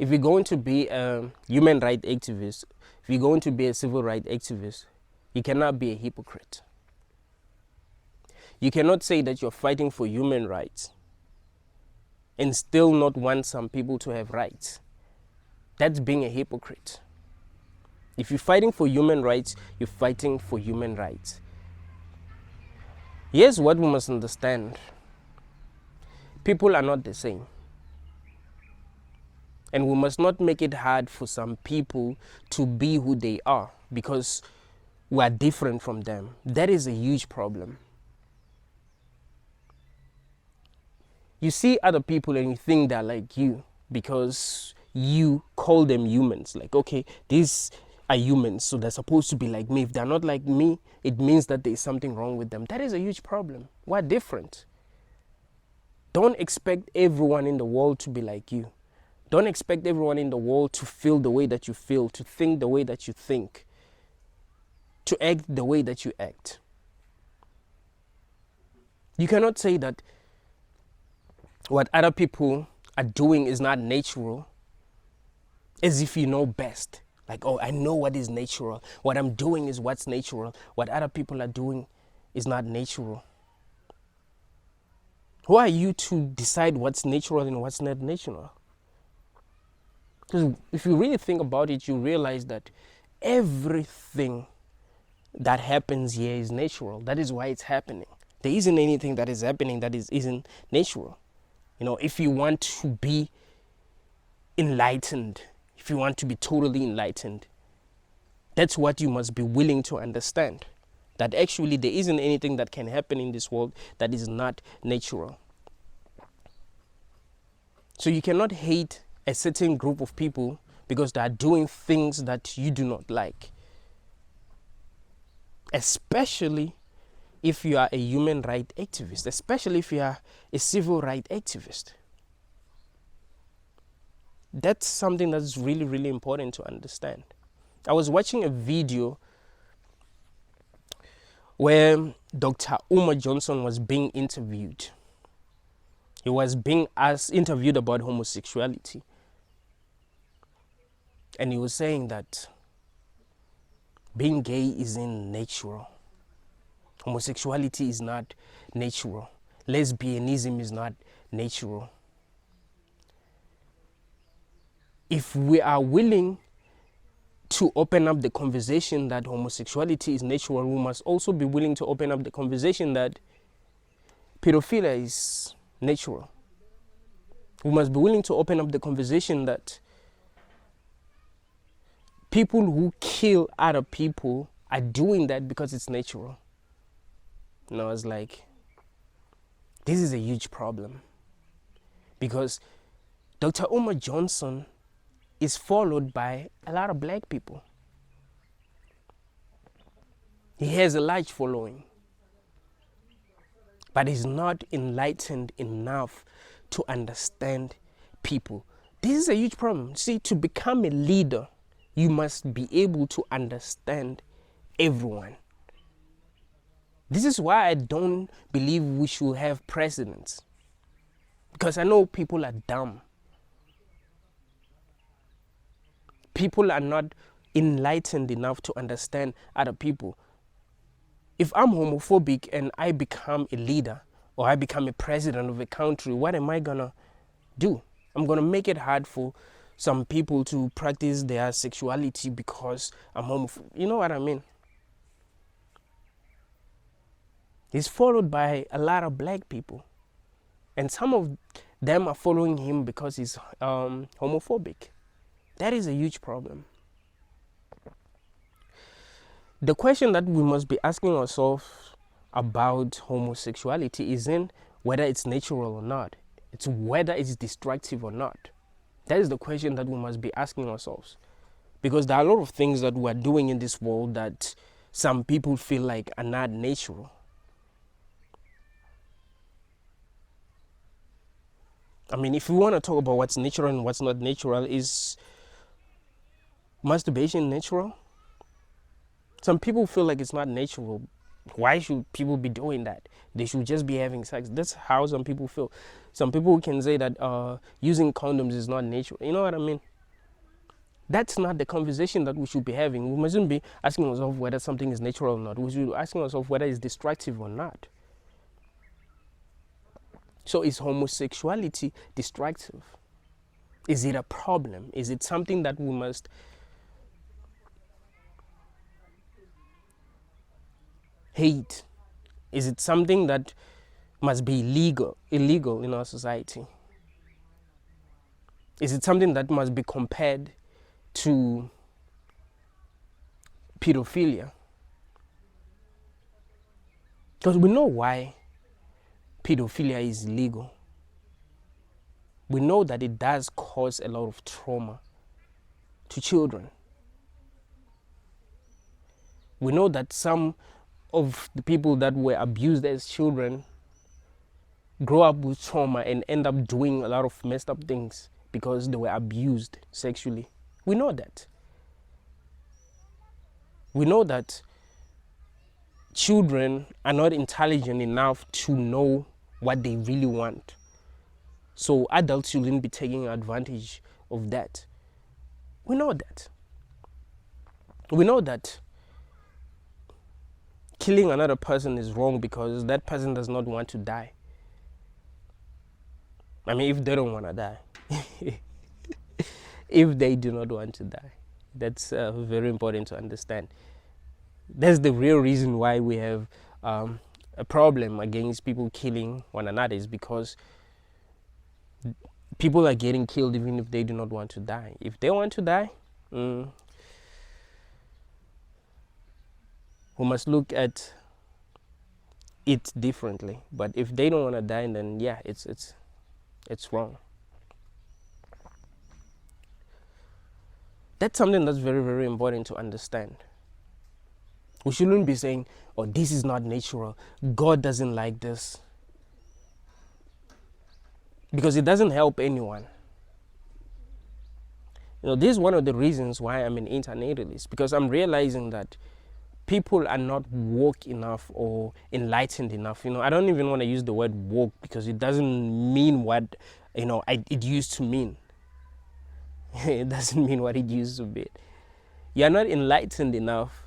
if you're going to be a human rights activist, if you're going to be a civil rights activist, you cannot be a hypocrite. You cannot say that you're fighting for human rights and still not want some people to have rights. That's being a hypocrite. If you're fighting for human rights, you're fighting for human rights. Here's what we must understand. People are not the same. And we must not make it hard for some people to be who they are because we are different from them. That is a huge problem. You see other people and you think they're like you because you call them humans. Like, okay, these are humans, so they're supposed to be like me. If they're not like me, it means that there's something wrong with them. That is a huge problem. We're different. Don't expect everyone in the world to be like you. Don't expect everyone in the world to feel the way that you feel, to think the way that you think, to act the way that you act. You cannot say that what other people are doing is not natural as if you know best. Like, oh, I know what is natural. What I'm doing is what's natural. What other people are doing is not natural. Who are you to decide what's natural and what's not natural? Because if you really think about it, you realize that everything that happens here is natural. That is why it's happening. There isn't anything that is happening that isn't natural. You know, if you want to be enlightened, if you want to be totally enlightened, that's what you must be willing to understand. That actually there isn't anything that can happen in this world that is not natural. So you cannot hate a certain group of people because they are doing things that you do not like. Especially if you are a human rights activist, especially if you are a civil rights activist. That's something that's really, really important to understand. I was watching a video where Dr. Umar Johnson was being interviewed. He was being interviewed about homosexuality. And he was saying that being gay isn't natural. Homosexuality is not natural. Lesbianism is not natural. If we are willing to open up the conversation that homosexuality is natural, we must also be willing to open up the conversation that pedophilia is natural. We must be willing to open up the conversation that people who kill other people are doing that because it's natural. And I was like, this is a huge problem. Because Dr. Umar Johnson is followed by a lot of black people. He has a large following. But he's not enlightened enough to understand people. This is a huge problem. See, to become a leader, you must be able to understand everyone. This is why I don't believe we should have presidents. Because I know people are dumb. People are not enlightened enough to understand other people. If I'm homophobic and I become a leader or I become a president of a country, what am I gonna do? I'm gonna make it hard for some people to practice their sexuality because I'm homophobic. You know what I mean? He's followed by a lot of black people. And some of them are following him because he's homophobic. That is a huge problem. The question that we must be asking ourselves about homosexuality isn't whether it's natural or not. It's whether it's destructive or not. That is the question that we must be asking ourselves. Because there are a lot of things that we're doing in this world that some people feel like are not natural. I mean, if we want to talk about what's natural and what's not natural, is masturbation natural? Some people feel like it's not natural. Why should people be doing that? They should just be having sex. That's how some people feel. Some people can say that using condoms is not natural. You know what I mean? That's not the conversation that we should be having. We mustn't be asking ourselves whether something is natural or not. We should be asking ourselves whether it's destructive or not. So is homosexuality destructive? Is it a problem? Is it something that we must hate? Is it something that must be illegal in our society? Is it something that must be compared to pedophilia? Because we know why pedophilia is illegal. We know that it does cause a lot of trauma to children. We know that some of the people that were abused as children grow up with trauma and end up doing a lot of messed up things because they were abused sexually. We know that. We know that children are not intelligent enough to know what they really want. So adults shouldn't be taking advantage of that. We know that. We know that killing another person is wrong because that person does not want to die. I mean, if they don't want to die. If they do not want to die. That's very important to understand. That's the real reason why we have a problem against people killing one another, is because people are getting killed even if they do not want to die. If they want to die, we must look at it differently. But if they don't want to die, then yeah, it's wrong. That's something that's very, very important to understand. We shouldn't be saying, oh, this is not natural. God doesn't like this. Because it doesn't help anyone. This is one of the reasons why I'm an internationalist, because I'm realizing that people are not woke enough or enlightened enough. I don't even want to use the word woke because it doesn't mean what it used to mean. It doesn't mean what it used to be. You're not enlightened enough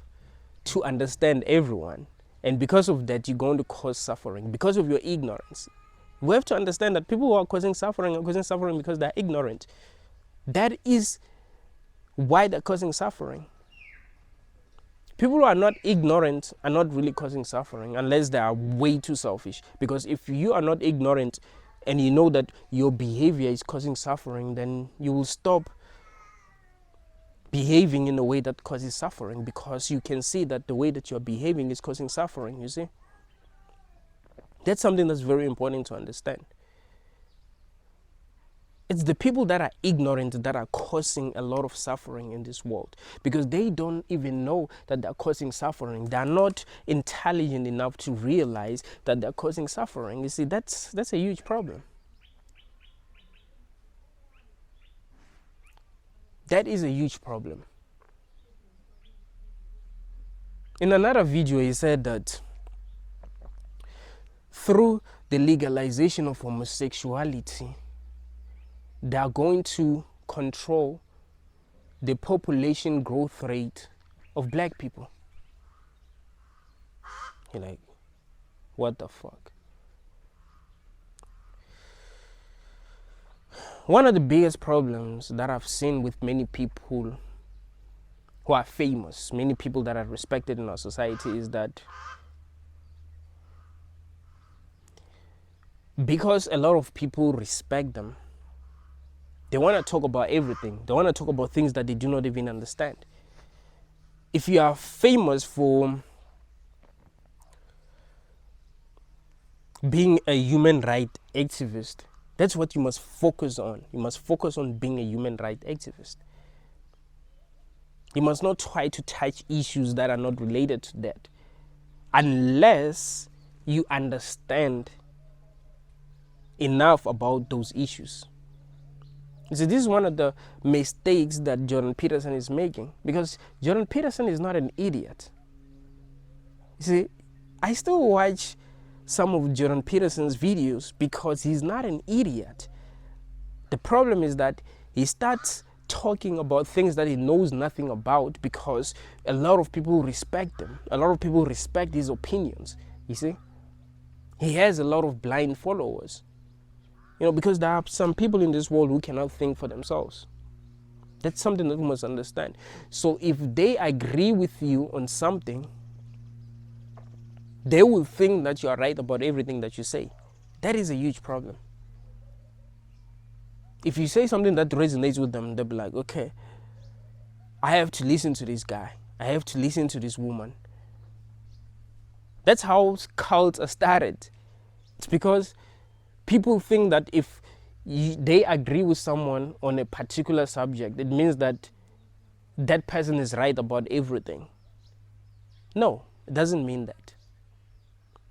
to understand everyone, and because of that you're going to cause suffering because of your ignorance. We have to understand that people who are causing suffering are causing suffering because they're ignorant. That is why they're causing suffering. People who are not ignorant are not really causing suffering unless they are way too selfish. Because if you are not ignorant and you know that your behavior is causing suffering, then you will stop behaving in a way that causes suffering, because you can see that the way that you're behaving is causing suffering, you see. That's something that's very important to understand. It's the people that are ignorant that are causing a lot of suffering in this world, because they don't even know that they're causing suffering. They're not intelligent enough to realize that they're causing suffering. You see, that's a huge problem. That is a huge problem. In another video, he said that through the legalization of homosexuality, they are going to control the population growth rate of black people. You're like, what the fuck? One of the biggest problems that I've seen with many people who are famous, many people that are respected in our society, is that because a lot of people respect them, they want to talk about everything. They want to talk about things that they do not even understand. If you are famous for being a human rights activist, that's what you must focus on. You must focus on being a human rights activist. You must not try to touch issues that are not related to that, unless you understand enough about those issues. You see, this is one of the mistakes that Jordan Peterson is making, because Jordan Peterson is not an idiot. You see, I still watch some of Jordan Peterson's videos because he's not an idiot. The problem is that he starts talking about things that he knows nothing about, because a lot of people respect them. A lot of people respect his opinions. You see, he has a lot of blind followers. Because there are some people in this world who cannot think for themselves. That's something that we must understand. So if they agree with you on something, they will think that you are right about everything that you say. That is a huge problem. If you say something that resonates with them, they'll be like, okay, I have to listen to this guy. I have to listen to this woman. That's how cults are started. It's because people think that if they agree with someone on a particular subject, it means that that person is right about everything. No, it doesn't mean that.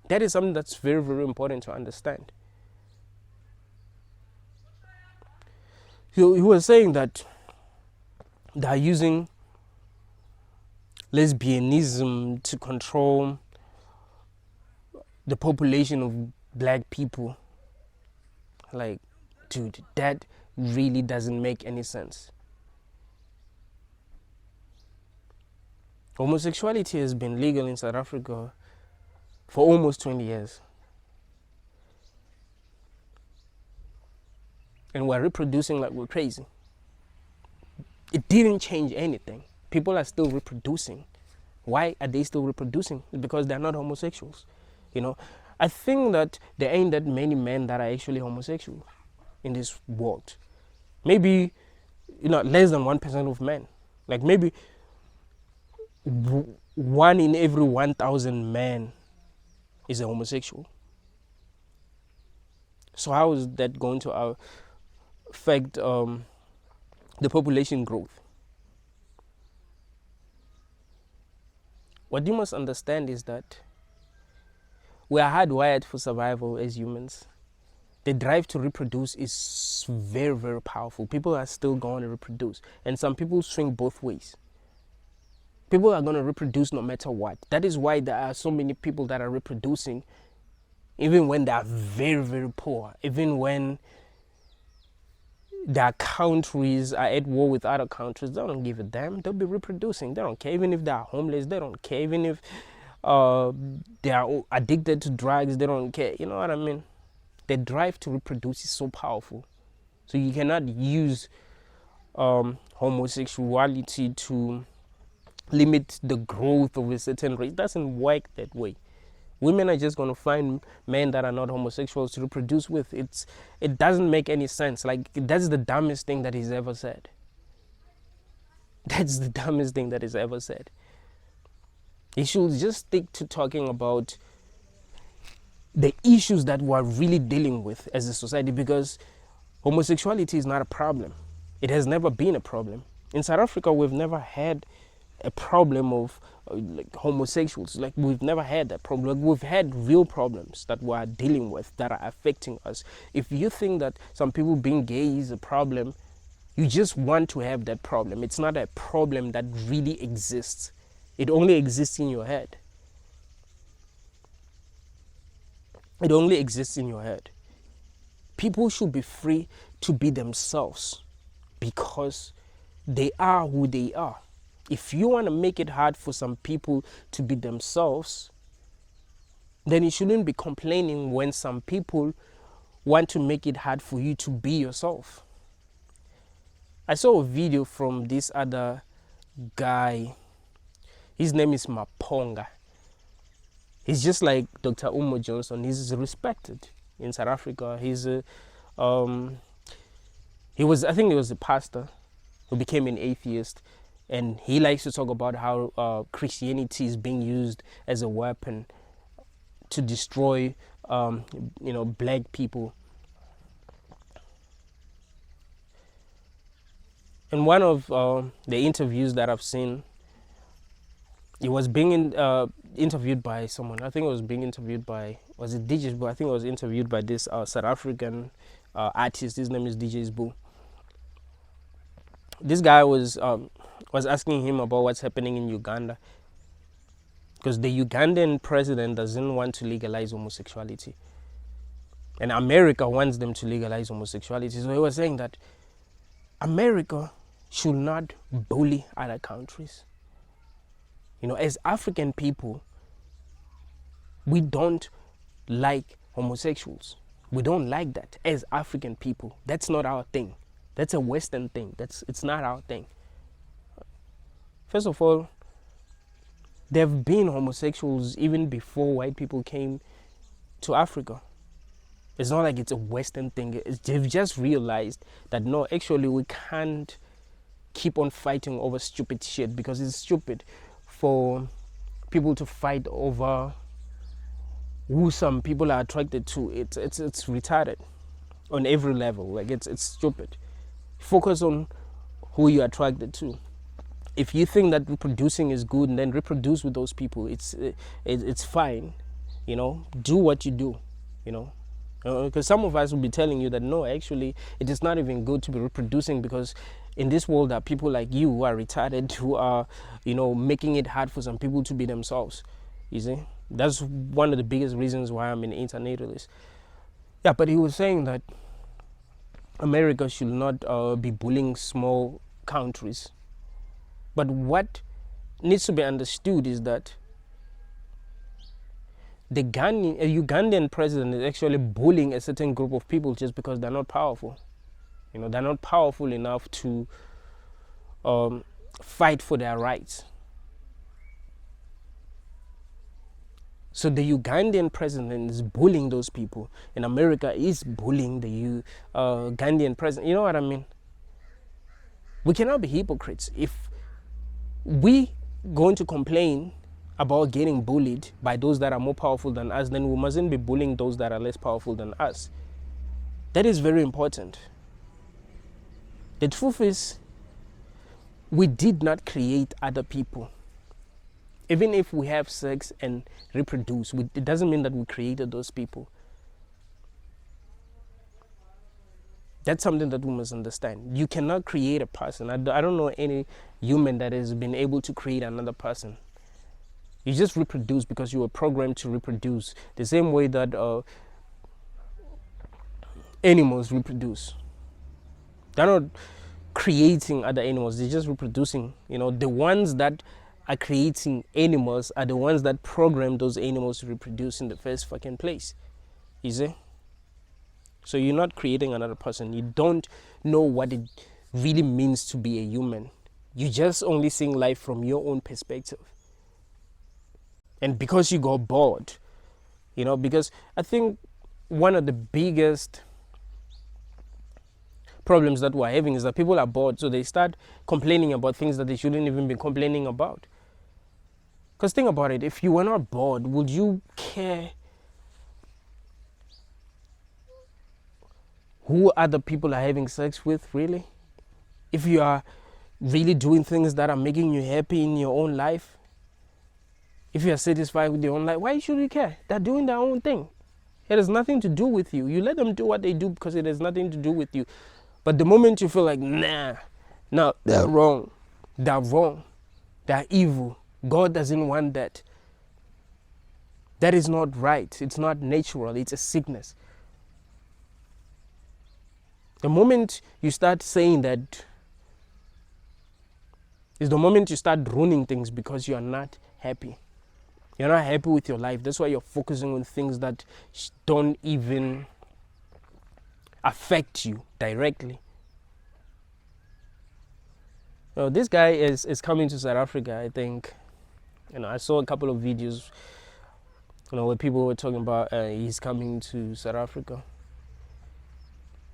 That is something that's very, very important to understand. He was saying that they are using lesbianism to control the population of black people. Like, dude, that really doesn't make any sense. Homosexuality has been legal in South Africa for almost 20 years. And we're reproducing like we're crazy. It didn't change anything. People are still reproducing. Why are they still reproducing? It's because they're not homosexuals. I think that there ain't that many men that are actually homosexual in this world. Maybe, less than 1% of men. Like maybe 1 in every 1,000 men is a homosexual. So how is that going to affect the population growth? What you must understand is that we are hardwired for survival as humans. The drive to reproduce is very, very powerful. People are still going to reproduce. And some people swing both ways. People are going to reproduce no matter what. That is why there are so many people that are reproducing even when they are very, very poor. Even when their countries are at war with other countries, they don't give a damn. They'll be reproducing. They don't care. Even if they are homeless, they don't care. Even if they are addicted to drugs, they don't care. You know what I mean? The drive to reproduce is so powerful. So you cannot use homosexuality to limit the growth of a certain race. It doesn't work that way. Women are just going to find men that are not homosexuals to reproduce with. It doesn't make any sense. Like, that's the dumbest thing that he's ever said. That's the dumbest thing that he's ever said. He should just stick to talking about the issues that we're really dealing with as a society, because homosexuality is not a problem. It has never been a problem. In South Africa, we've never had a problem of like homosexuals. Like, we've never had that problem. Like, we've had real problems that we're dealing with that are affecting us. If you think that some people being gay is a problem, you just want to have that problem. It's not a problem that really exists. It only exists in your head. It only exists in your head. People should be free to be themselves because they are who they are. If you want to make it hard for some people to be themselves, then you shouldn't be complaining when some people want to make it hard for you to be yourself. I saw a video from this other guy. His name is Maponga. He's just like Dr. Umar Johnson. He's respected in South Africa. I think he was a pastor who became an atheist. And he likes to talk about how Christianity is being used as a weapon to destroy, black people. In one of the interviews that I've seen, he was being interviewed by someone. I think it was being interviewed by, was it DJ Boo? I think it was interviewed by this South African artist. His name is DJ Boo. This guy was asking him about what's happening in Uganda, because the Ugandan president doesn't want to legalize homosexuality, and America wants them to legalize homosexuality. So he was saying that America should not bully other countries. As African people, we don't like homosexuals. We don't like that as African people. That's not our thing. That's a Western thing. It's not our thing. First of all, there have been homosexuals even before white people came to Africa. It's not like it's a Western thing. They've just realized that no, actually we can't keep on fighting over stupid shit, because it's stupid for people to fight over who some people are attracted to. It's retarded on every level. Like it's stupid. Focus on who you're attracted to. If you think that reproducing is good, then reproduce with those people. It's fine. Do what you do. Because some of us will be telling you that no, actually it is not even good to be reproducing, because in this world there are people like you who are retarded, who are making it hard for some people to be themselves. You see, that's one of the biggest reasons why I'm an internationalist. Yeah, but he was saying that America should not be bullying small countries. But what needs to be understood is that the Ugandan president is actually bullying a certain group of people just because they're not powerful. They're not powerful enough to fight for their rights. So the Ugandan president is bullying those people, and America is bullying the Ugandan president. You know what I mean? We cannot be hypocrites. If we going to complain about getting bullied by those that are more powerful than us, then we mustn't be bullying those that are less powerful than us. That is very important. The truth is, we did not create other people. Even if we have sex and reproduce, it doesn't mean that we created those people. That's something that we must understand. You cannot create a person. I don't know any human that has been able to create another person. You just reproduce because you were programmed to reproduce. The same way that animals reproduce. They're not creating other animals. They're just reproducing. The ones that are creating animals are the ones that program those animals to reproduce in the first fucking place. You see? So you're not creating another person. You don't know what it really means to be a human. You're just only seeing life from your own perspective. And because you got bored, because I think one of the biggest problems that we're having is that people are bored, so they start complaining about things that they shouldn't even be complaining about. Because think about it, if you were not bored, would you care who other people are having sex with, really? If you are really doing things that are making you happy in your own life, if you are satisfied with your own life, why should you care? They're doing their own thing. It has nothing to do with you. You let them do what they do because it has nothing to do with you. But the moment you feel like, no, they're wrong. They're wrong. They're evil. God doesn't want that. That is not right. It's not natural. It's a sickness. The moment you start saying that is the moment you start ruining things because you are not happy. You're not happy with your life. That's why you're focusing on things that don't even affect you directly. This guy is coming to South Africa, I think. I saw a couple of videos, where people were talking about he's coming to South Africa.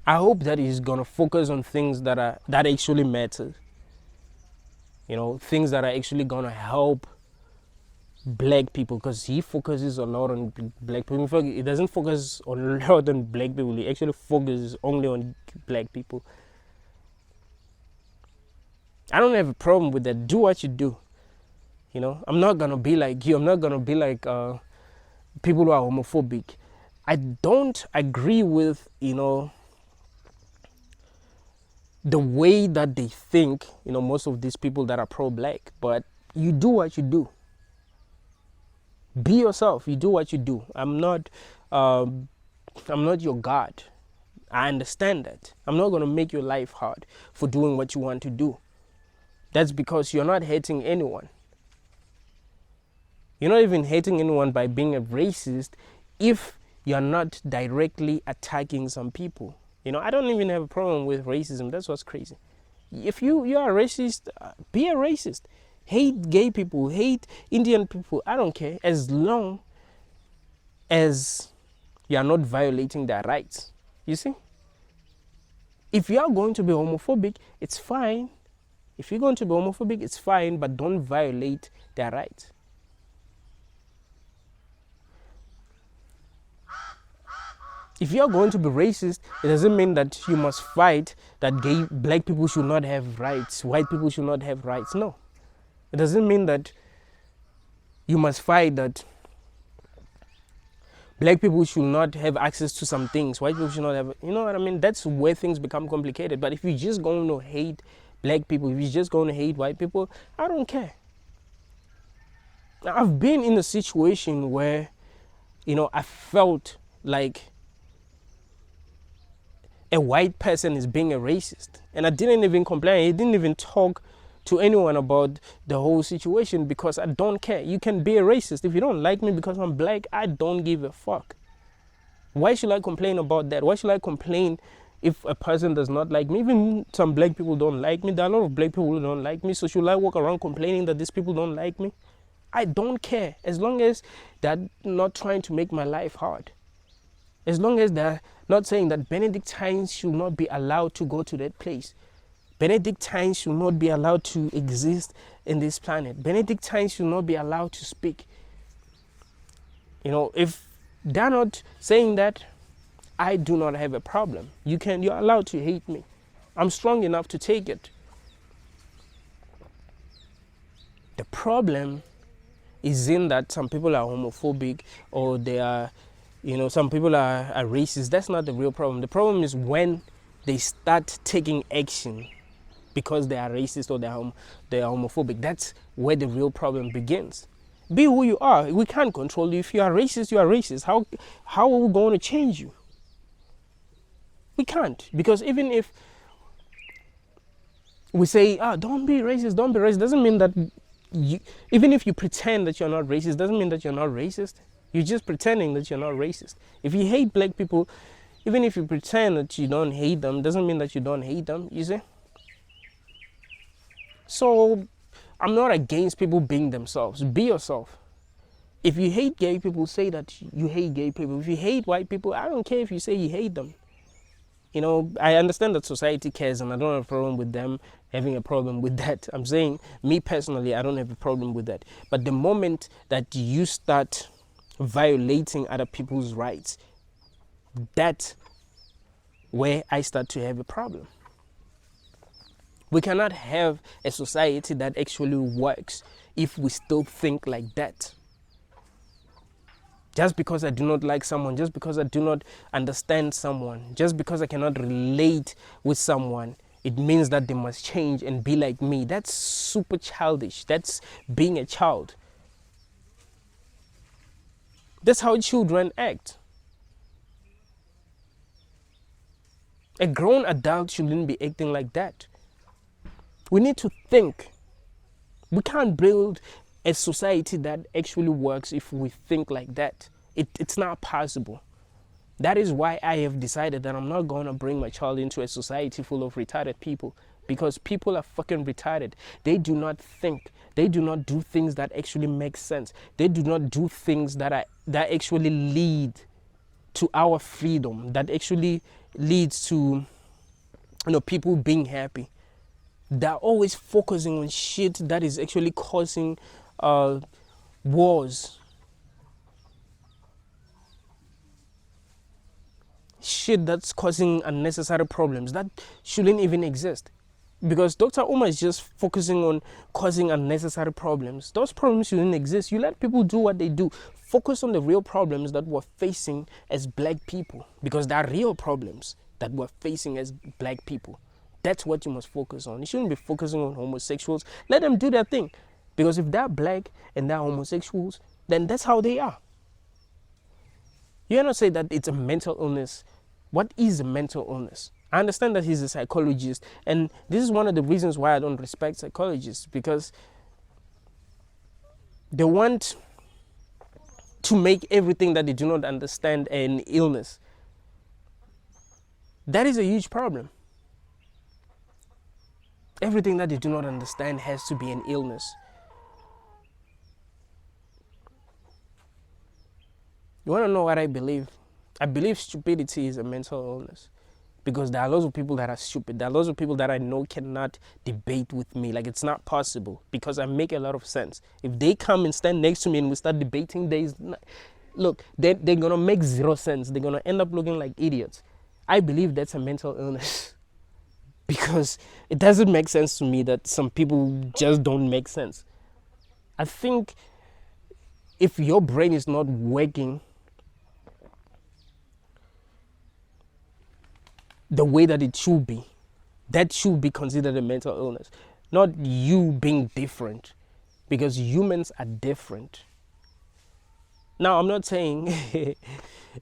I hope that he's gonna focus on things that actually matter. Things that are actually gonna help black people, because he focuses a lot on black people. In fact, he doesn't focus a lot on black people. He actually focuses only on black people. I don't have a problem with that. Do what you do. I'm not gonna be like you. I'm not gonna be like people who are homophobic. I don't agree with the way that they think. Most of these people that are pro-black. But you do what you do. Be yourself. You do what you do. I'm not your God. I understand that. I'm not gonna make your life hard for doing what you want to do. That's because you're not hating anyone. You're not even hating anyone by being a racist if you're not directly attacking some people. I don't even have a problem with racism. That's what's crazy. If you're a racist, be a racist. Hate gay people, hate Indian people. I don't care, as long as you're not violating their rights. You see? If you are going to be homophobic, it's fine. If you're going to be homophobic, it's fine, but don't violate their rights. If you're going to be racist, it doesn't mean that you must fight that black people should not have rights, white people should not have rights. No. It doesn't mean that you must fight that black people should not have access to some things, white people should not have, you know what I mean? That's where things become complicated. But if you're just going to hate black people, if you're just going to hate white people, I don't care. Now, I've been in a situation where, I felt like a white person is being a racist. And I didn't even complain. I didn't even talk to anyone about the whole situation because I don't care. You can be a racist. If you don't like me because I'm black, I don't give a fuck. Why should I complain about that? Why should I complain if a person does not like me? Even some black people don't like me. There are a lot of black people who don't like me. So should I walk around complaining that these people don't like me? I don't care. As long as they're not trying to make my life hard. As long as they're not saying that Benedictines should not be allowed to go to that place. Benedictines should not be allowed to exist in this planet. Benedictines should not be allowed to speak. If they're not saying that, I do not have a problem. You're allowed to hate me. I'm strong enough to take it. The problem is in that some people are homophobic or they are, some people are racist. That's not the real problem. The problem is when they start taking action because they are racist or they are homophobic. That's where the real problem begins. Be who you are. We can't control you. If you are racist, you are racist. How are we going to change you? We can't. Because even if we say, don't be racist, doesn't mean that even if you pretend that you're not racist, doesn't mean that you're not racist. You're just pretending that you're not racist. If you hate black people, even if you pretend that you don't hate them, doesn't mean that you don't hate them, you see? So, I'm not against people being themselves. Be yourself. If you hate gay people, say that you hate gay people. If you hate white people, I don't care if you say you hate them. I understand that society cares and I don't have a problem with them having a problem with that. I'm saying, me personally, I don't have a problem with that. But the moment that you start violating other people's rights, that's where I start to have a problem. We cannot have a society that actually works if we still think like that. Just because I do not like someone, just because I do not understand someone, just because I cannot relate with someone, it means that they must change and be like me. That's super childish. That's being a child. That's how children act. A grown adult shouldn't be acting like that. We need to think. We can't build a society that actually works if we think like that. It's not possible. That is why I have decided that I'm not going to bring my child into a society full of retarded people, because people are fucking retarded. They do not think. They do not do things that actually make sense. They do not do things that actually lead to our freedom, that actually leads to people being happy. They're always focusing on shit that is actually causing wars. Shit that's causing unnecessary problems that shouldn't even exist. Because Dr. Umar is just focusing on causing unnecessary problems. Those problems shouldn't exist. You let people do what they do. Focus on the real problems that we're facing as black people. Because there are real problems that we're facing as black people. That's what you must focus on. You shouldn't be focusing on homosexuals. Let them do their thing. Because if they're black and they're homosexuals, then that's how they are. You cannot say that it's a mental illness. What is a mental illness? I understand that he's a psychologist, and this is one of the reasons why I don't respect psychologists, because they want to make everything that they do not understand an illness. That is a huge problem. Everything that they do not understand has to be an illness. You want to know what I believe? I believe stupidity is a mental illness, because there are lots of people that are stupid. There are lots of people that I know cannot debate with me. Like, it's not possible, because I make a lot of sense. If they come and stand next to me and we start debating, look, they're going to make zero sense. They're going to end up looking like idiots. I believe that's a mental illness, because it doesn't make sense to me that some people just don't make sense. I think if your brain is not working the way that it should be, that should be considered a mental illness, not you being different, because humans are different. Now, I'm not saying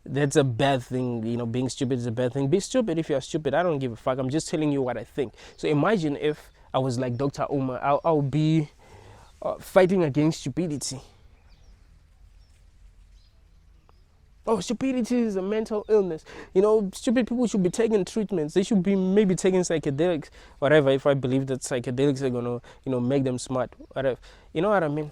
that's a bad thing, being stupid is a bad thing. Be stupid if you're stupid. I don't give a fuck. I'm just telling you what I think. So imagine if I was like Dr. Umar, I'll be fighting against stupidity. Oh, stupidity is a mental illness. Stupid people should be taking treatments. They should be maybe taking psychedelics, whatever, if I believe that psychedelics are going to, make them smart, whatever. You know what I mean?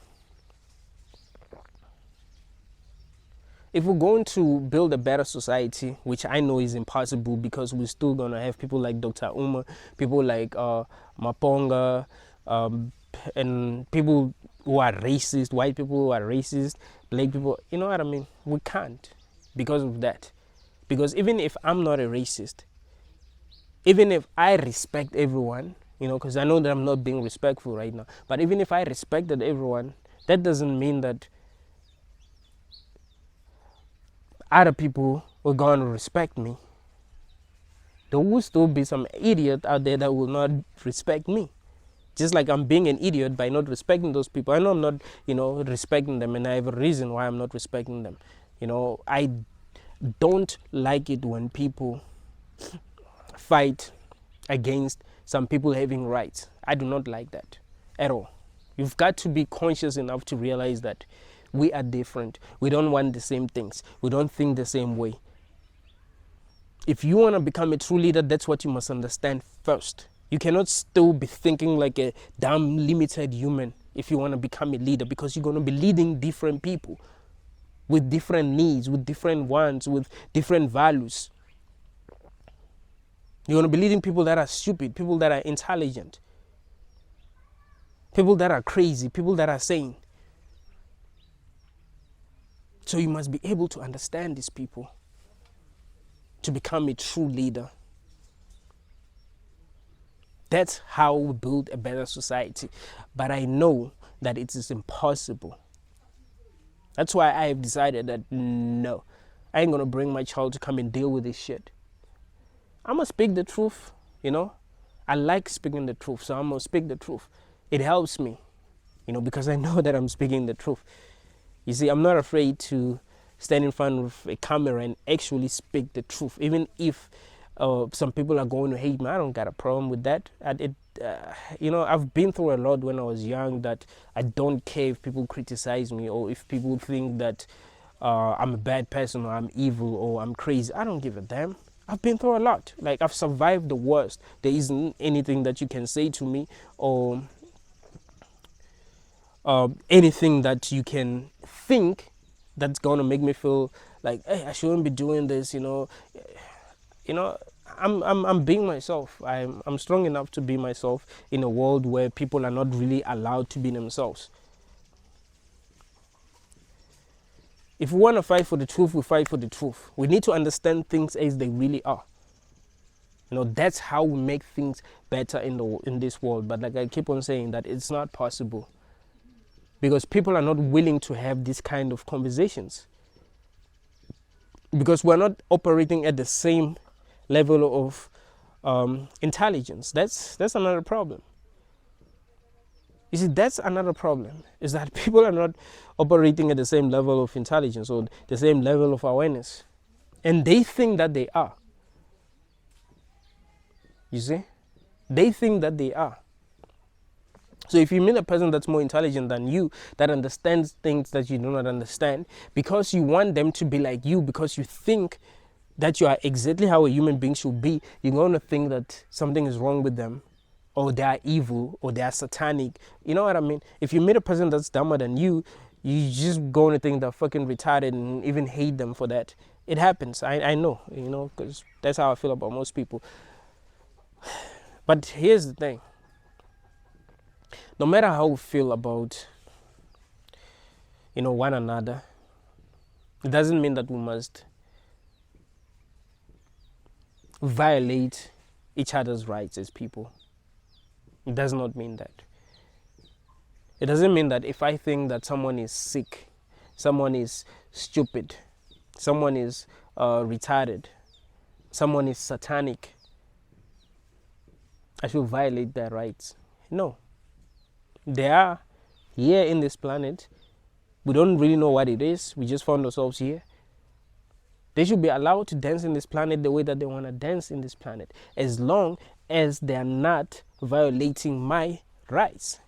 If we're going to build a better society, which I know is impossible, because we're still going to have people like Dr. Umar, people like Maponga, and people who are racist, white people who are racist, black people, you know what I mean? We can't, because of that. Because even if I'm not a racist, even if I respect everyone, because I know that I'm not being respectful right now, but even if I respected everyone, that doesn't mean that other people are going to respect me. There will still be some idiot out there that will not respect me. Just like I'm being an idiot by not respecting those people. I know I'm not, respecting them, and I have a reason why I'm not respecting them. I don't like it when people fight against some people having rights. I do not like that at all. You've got to be conscious enough to realize that we are different. We don't want the same things. We don't think the same way. If you want to become a true leader, that's what you must understand first. You cannot still be thinking like a damn limited human if you want to become a leader, because you're going to be leading different people with different needs, with different wants, with different values. You're going to be leading people that are stupid, people that are intelligent, people that are crazy, people that are sane. So you must be able to understand these people to become a true leader. That's how we build a better society. But I know that it is impossible. That's why I have decided that no, I ain't gonna bring my child to come and deal with this shit. I'm gonna speak the truth, I like speaking the truth, so I'm gonna speak the truth. It helps me, because I know that I'm speaking the truth. You see, I'm not afraid to stand in front of a camera and actually speak the truth. Even if some people are going to hate me, I don't got a problem with that. I've been through a lot when I was young, that I don't care if people criticize me, or if people think that I'm a bad person, or I'm evil, or I'm crazy. I don't give a damn. I've been through a lot. Like, I've survived the worst. There isn't anything that you can say to me, or anything that you can think that's going to make me feel like, hey, I shouldn't be doing this, I'm being myself. I'm strong enough to be myself in a world where people are not really allowed to be themselves. If we want to fight for the truth, we fight for the truth. We need to understand things as they really are. That's how we make things better in this world. But like I keep on saying, that it's not possible, because people are not willing to have this kind of conversations, because we're not operating at the same level of intelligence. That's another problem. You see, that's another problem, is that people are not operating at the same level of intelligence, or the same level of awareness, and they think that they are. You see? They think that they are. So if you meet a person that's more intelligent than you, that understands things that you do not understand, because you want them to be like you, because you think that you are exactly how a human being should be, you're going to think that something is wrong with them, or they are evil, or they are satanic. You know what I mean? If you meet a person that's dumber than you just going to think they're fucking retarded and even hate them for that. It happens. I know, because that's how I feel about most people. But here's the thing. No matter how we feel about, one another, it doesn't mean that we must violate each other's rights as people. It does not mean that. It doesn't mean that if I think that someone is sick, someone is stupid, someone is retarded, someone is satanic, I should violate their rights. No. They are here in this planet. We don't really know what it is. We just found ourselves here. They should be allowed to dance in this planet the way that they want to dance in this planet, as long as they are not violating my rights.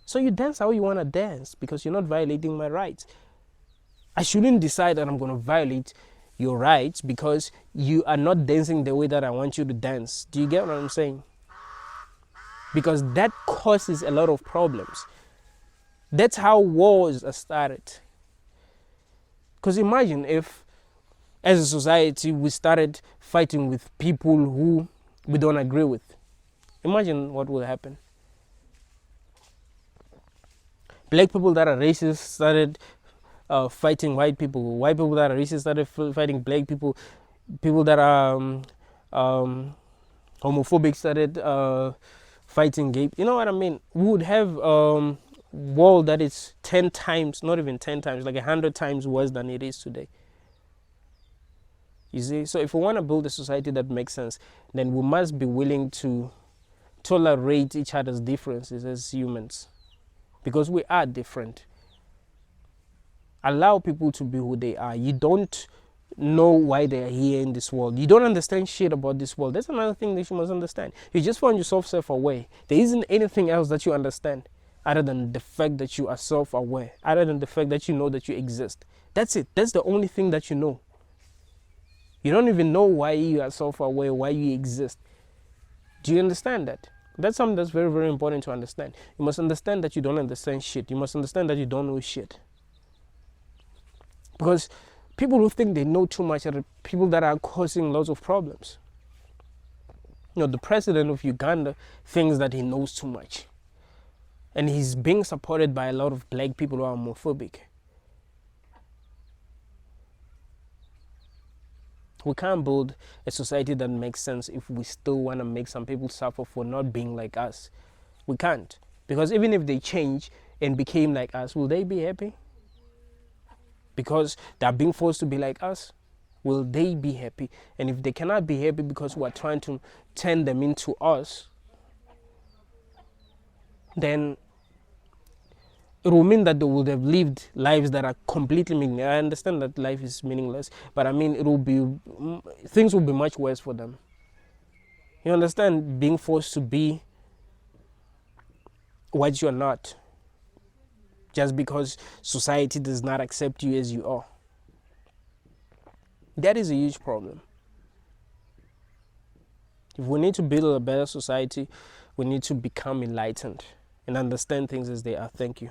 So you dance how you want to dance, because you're not violating my rights. I shouldn't decide that I'm going to violate your rights because you are not dancing the way that I want you to dance. Do you get what I'm saying? Because that causes a lot of problems. That's how wars are started. Because imagine if, as a society, we started fighting with people who we don't agree with. Imagine what will happen. Black people that are racist started fighting white people. White people that are racist started fighting black people. People that are homophobic started fighting gay. You know what I mean? We would have world that is 10 times, not even 10 times, like 100 times worse than it is today. You see? So if we want to build a society that makes sense, then we must be willing to tolerate each other's differences as humans, because we are different. Allow people to be who they are. You don't know why they are here in this world. You don't understand shit about this world. That's another thing that you must understand. You just find yourself self-aware. There isn't anything else that you understand other than the fact that you are self-aware, other than the fact that you know that you exist. That's it. That's the only thing that you know. You don't even know why you are self-aware, why you exist. Do you understand that? That's something that's very, very important to understand. You must understand that you don't understand shit. You must understand that you don't know shit. Because people who think they know too much are the people that are causing lots of problems. The president of Uganda thinks that he knows too much. And he's being supported by a lot of black people who are homophobic. We can't build a society that makes sense if we still want to make some people suffer for not being like us. We can't. Because even if they change and became like us, will they be happy? Because they're being forced to be like us, will they be happy? And if they cannot be happy because we're trying to turn them into us, then it will mean that they would have lived lives that are completely meaningless. I understand that life is meaningless, but I mean, things will be much worse for them. You understand, being forced to be what you're not, just because society does not accept you as you are. That is a huge problem. If we need to build a better society, we need to become enlightened and understand things as they are. Thank you.